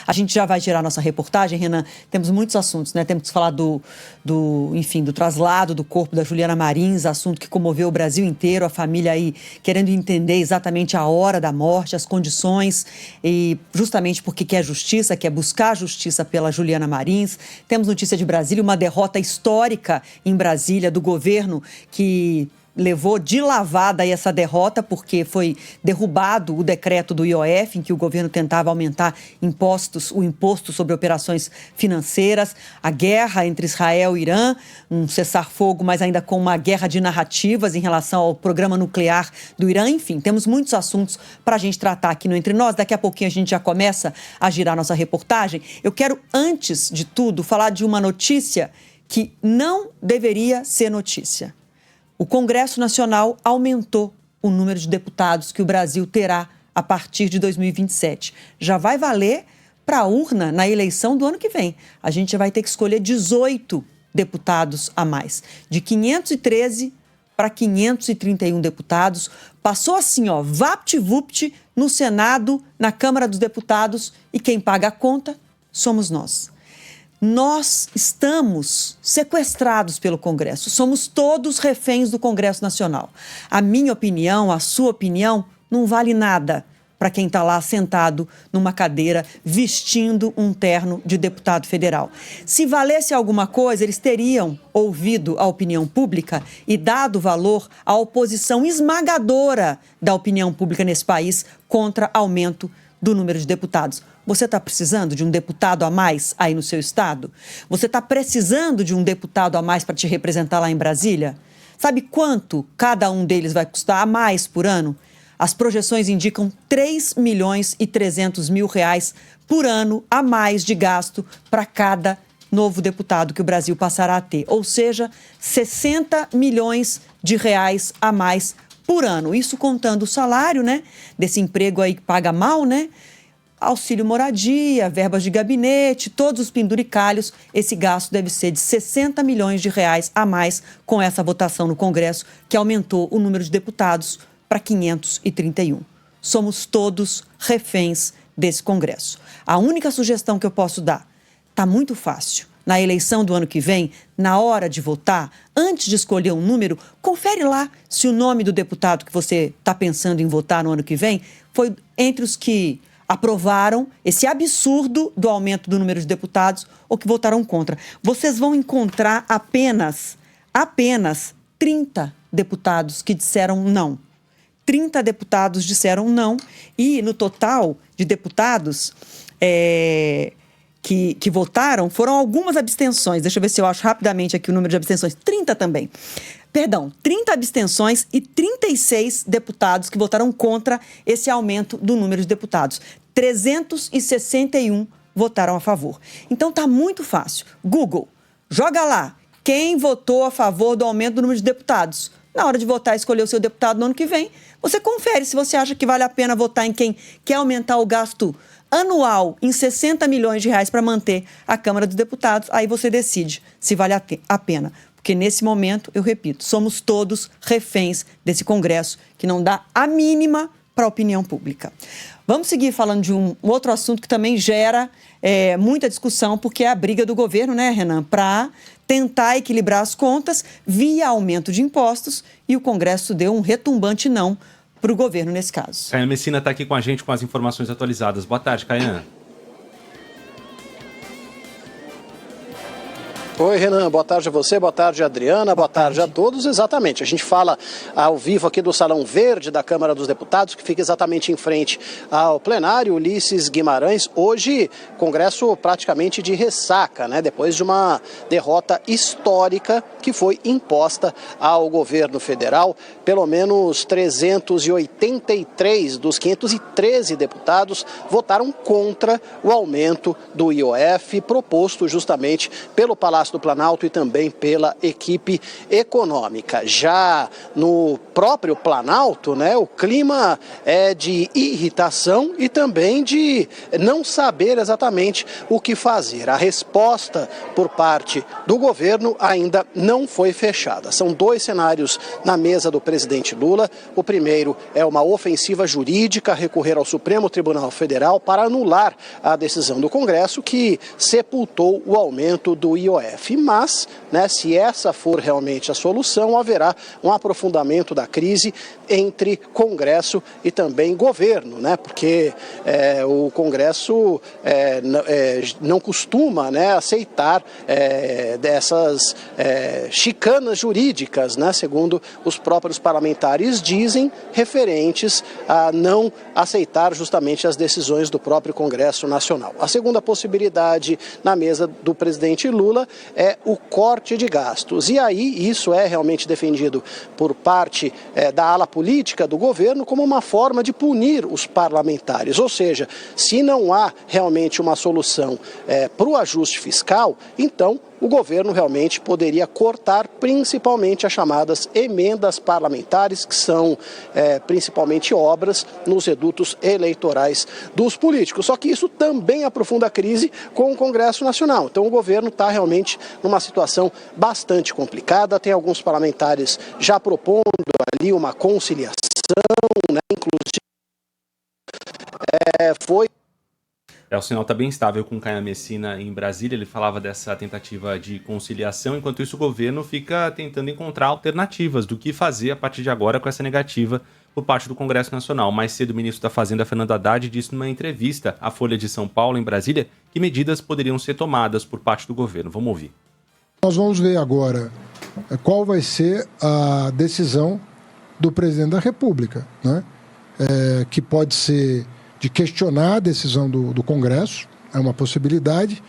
A gente já vai tirar a nossa reportagem, Renan. Temos muitos assuntos, né? Temos que falar do traslado do corpo da Juliana Marins, assunto que comoveu o Brasil inteiro, a família aí querendo entender exatamente a hora da morte, as condições, e justamente porque quer justiça, quer buscar justiça pela Juliana Marins. Temos notícia de Brasília, uma derrota histórica em Brasília do governo que levou de lavada essa derrota, porque foi derrubado o decreto do IOF, em que o governo tentava aumentar o imposto sobre operações financeiras, a guerra entre Israel e Irã, um cessar-fogo, mas ainda com uma guerra de narrativas em relação ao programa nuclear do Irã. Enfim, temos muitos assuntos para a gente tratar aqui no Entre Nós. Daqui a pouquinho a gente já começa a girar nossa reportagem. Eu quero, antes de tudo, falar de uma notícia que não deveria ser notícia. O Congresso Nacional aumentou o número de deputados que o Brasil terá a partir de 2027. Já vai valer para a urna na eleição do ano que vem. A gente vai ter que escolher 18 deputados a mais. De 513 para 531 deputados. Passou assim, ó, vapt-vupt no Senado, na Câmara dos Deputados, e quem paga a conta somos nós. Nós estamos sequestrados pelo Congresso, somos todos reféns do Congresso Nacional. A minha opinião, a sua opinião, não vale nada para quem está lá sentado numa cadeira vestindo um terno de deputado federal. Se valesse alguma coisa, eles teriam ouvido a opinião pública e dado valor à oposição esmagadora da opinião pública nesse país contra aumento do número de deputados. Você está precisando de um deputado a mais aí no seu estado? Você está precisando de um deputado a mais para te representar lá em Brasília? Sabe quanto cada um deles vai custar a mais por ano? As projeções indicam 3.300.000 reais por ano a mais de gasto para cada novo deputado que o Brasil passará a ter. Ou seja, 60 milhões de reais a mais por ano. Isso contando o salário, né? Desse emprego aí que paga mal, né? Auxílio moradia, verbas de gabinete, todos os penduricalhos. Esse gasto deve ser de 60 milhões de reais a mais com essa votação no Congresso, que aumentou o número de deputados para 531. Somos todos reféns desse Congresso. A única sugestão que eu posso dar, está muito fácil. Na eleição do ano que vem, na hora de votar, antes de escolher um número, confere lá se o nome do deputado que você está pensando em votar no ano que vem foi entre os que aprovaram esse absurdo do aumento do número de deputados ou que votaram contra. Vocês vão encontrar apenas 30 deputados que disseram não. 30 deputados disseram não e no total de deputados que votaram foram algumas abstenções. Deixa eu ver se eu acho rapidamente aqui o número de abstenções. 30 também. Perdão, 30 abstenções e 36 deputados que votaram contra esse aumento do número de deputados. 361 votaram a favor. Então tá muito fácil. Google, joga lá quem votou a favor do aumento do número de deputados. Na hora de votar e escolher o seu deputado no ano que vem, você confere se você acha que vale a pena votar em quem quer aumentar o gasto anual em 60 milhões de reais para manter a Câmara dos Deputados. Aí você decide se vale a pena. Porque nesse momento, eu repito, somos todos reféns desse Congresso que não dá a mínima para a opinião pública. Vamos seguir falando de um outro assunto que também gera muita discussão, porque é a briga do governo, né, Renan, para tentar equilibrar as contas via aumento de impostos, e o Congresso deu um retumbante não para o governo nesse caso. Caian Messina está aqui com a gente com as informações atualizadas. Boa tarde, Caian. Oi, Renan, boa tarde a você, boa tarde, Adriana, boa tarde a todos. Exatamente, a gente fala ao vivo aqui do Salão Verde da Câmara dos Deputados, que fica exatamente em frente ao plenário Ulisses Guimarães. Hoje, Congresso praticamente de ressaca, né? Depois de uma derrota histórica que foi imposta ao governo federal. Pelo menos 383 dos 513 deputados votaram contra o aumento do IOF, proposto justamente pelo Palácio Palácio do Planalto e também pela equipe econômica. Já no próprio Planalto, né, o clima é de irritação e também de não saber exatamente o que fazer. A resposta por parte do governo ainda não foi fechada. São dois cenários na mesa do presidente Lula. O primeiro é uma ofensiva jurídica, recorrer ao Supremo Tribunal Federal para anular a decisão do Congresso que sepultou o aumento do IOF. Mas, né, se essa for realmente a solução, haverá um aprofundamento da crise entre Congresso e também governo, né, porque o Congresso não costuma, né, aceitar dessas chicanas jurídicas, né, segundo os próprios parlamentares dizem, referentes a não aceitar justamente as decisões do próprio Congresso Nacional. A segunda possibilidade na mesa do presidente Lula é o corte de gastos. E aí isso é realmente defendido por parte da ala política do governo como uma forma de punir os parlamentares. Ou seja, se não há realmente uma solução para o ajuste fiscal, então o governo realmente poderia cortar principalmente as chamadas emendas parlamentares, que são principalmente obras nos redutos eleitorais dos políticos. Só que isso também aprofunda a crise com o Congresso Nacional. Então o governo está realmente numa situação bastante complicada. Tem alguns parlamentares já propondo ali uma conciliação, né? Inclusive O sinal está bem estável com Caio Messina em Brasília. Ele falava dessa tentativa de conciliação. Enquanto isso, o governo fica tentando encontrar alternativas do que fazer a partir de agora com essa negativa por parte do Congresso Nacional. Mais cedo, o ministro da Fazenda, Fernando Haddad, disse numa entrevista à Folha de São Paulo, em Brasília, que medidas poderiam ser tomadas por parte do governo. Vamos ouvir. Nós vamos ver agora qual vai ser a decisão do presidente da República, né? Que pode ser de questionar a decisão do Congresso, é uma possibilidade.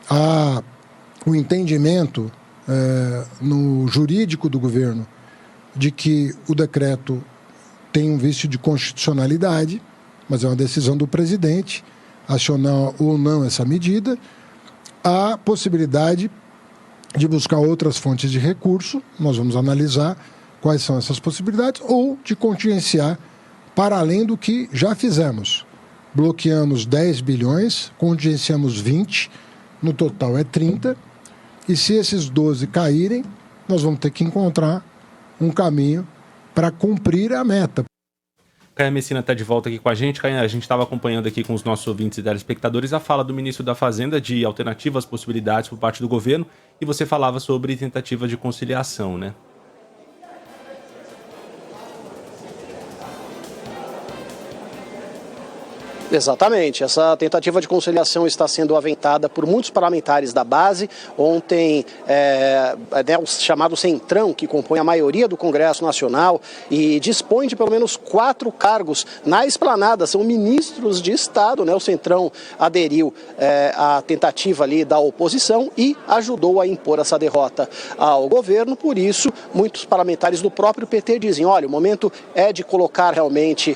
Há o entendimento no jurídico do governo de que o decreto tem um vício de constitucionalidade, mas é uma decisão do presidente acionar ou não essa medida. Há possibilidade de buscar outras fontes de recurso, nós vamos analisar quais são essas possibilidades, ou de contingenciar para além do que já fizemos. Bloqueamos 10 bilhões, contingenciamos 20, no total é 30, e se esses 12 caírem, nós vamos ter que encontrar um caminho para cumprir a meta. Caio Messina está de volta aqui com a gente. Caio, a gente estava acompanhando aqui com os nossos ouvintes e telespectadores a fala do ministro da Fazenda de alternativas, possibilidades por parte do governo, e você falava sobre tentativa de conciliação, né? Exatamente. Essa tentativa de conciliação está sendo aventada por muitos parlamentares da base. Ontem, o chamado Centrão, que compõe a maioria do Congresso Nacional e dispõe de pelo menos 4 cargos na esplanada, são ministros de Estado, né? O Centrão aderiu à tentativa ali da oposição e ajudou a impor essa derrota ao governo. Por isso, muitos parlamentares do próprio PT dizem, olha, o momento é de colocar realmente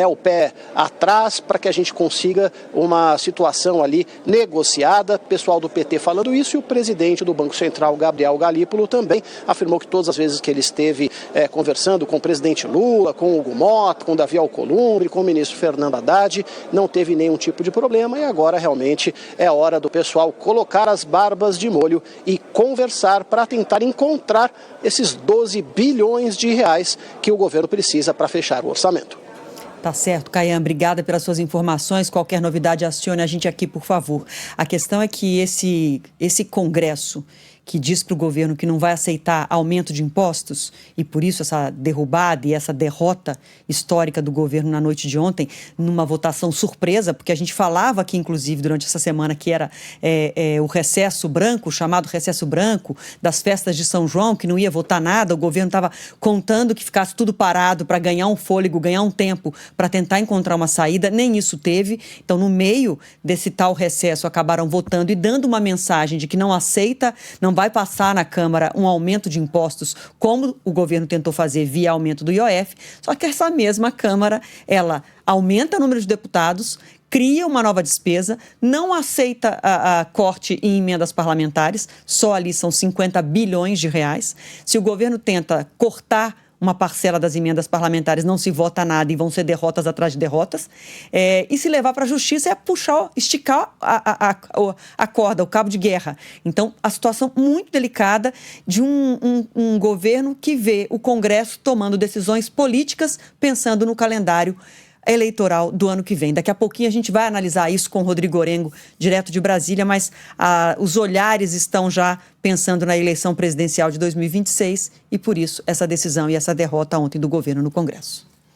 o pé atrás, para que a gente consiga uma situação ali negociada. Pessoal do PT falando isso, e o presidente do Banco Central, Gabriel Galípolo, também afirmou que todas as vezes que ele esteve conversando com o presidente Lula, com o Hugo Mota, com o Davi Alcolumbre, com o ministro Fernando Haddad, não teve nenhum tipo de problema, e agora realmente é hora do pessoal colocar as barbas de molho e conversar para tentar encontrar esses 12 bilhões de reais que o governo precisa para fechar o orçamento. Tá certo, Caian, obrigada pelas suas informações. Qualquer novidade, acione a gente aqui, por favor. A questão é que esse Congresso que diz para o governo que não vai aceitar aumento de impostos, e por isso essa derrubada e essa derrota histórica do governo na noite de ontem, numa votação surpresa, porque a gente falava aqui, inclusive, durante essa semana, que era o recesso branco, o chamado recesso branco das festas de São João, que não ia votar nada, o governo estava contando que ficasse tudo parado para ganhar um fôlego, ganhar um tempo, para tentar encontrar uma saída, nem isso teve. Então, no meio desse tal recesso, acabaram votando e dando uma mensagem de que não aceita, não vai passar na Câmara um aumento de impostos, como o governo tentou fazer via aumento do IOF, só que essa mesma Câmara, ela aumenta o número de deputados, cria uma nova despesa, não aceita a corte em emendas parlamentares, só ali são 50 bilhões de reais. Se o governo tenta cortar uma parcela das emendas parlamentares, não se vota nada e vão ser derrotas atrás de derrotas. E se levar para a justiça é esticar a corda, o cabo de guerra. Então, a situação muito delicada de um governo que vê o Congresso tomando decisões políticas pensando no calendário eleitoral do ano que vem. Daqui a pouquinho a gente vai analisar isso com o Rodrigo Orengo, direto de Brasília, mas os olhares estão já pensando na eleição presidencial de 2026 e, por isso, essa decisão e essa derrota ontem do governo no Congresso.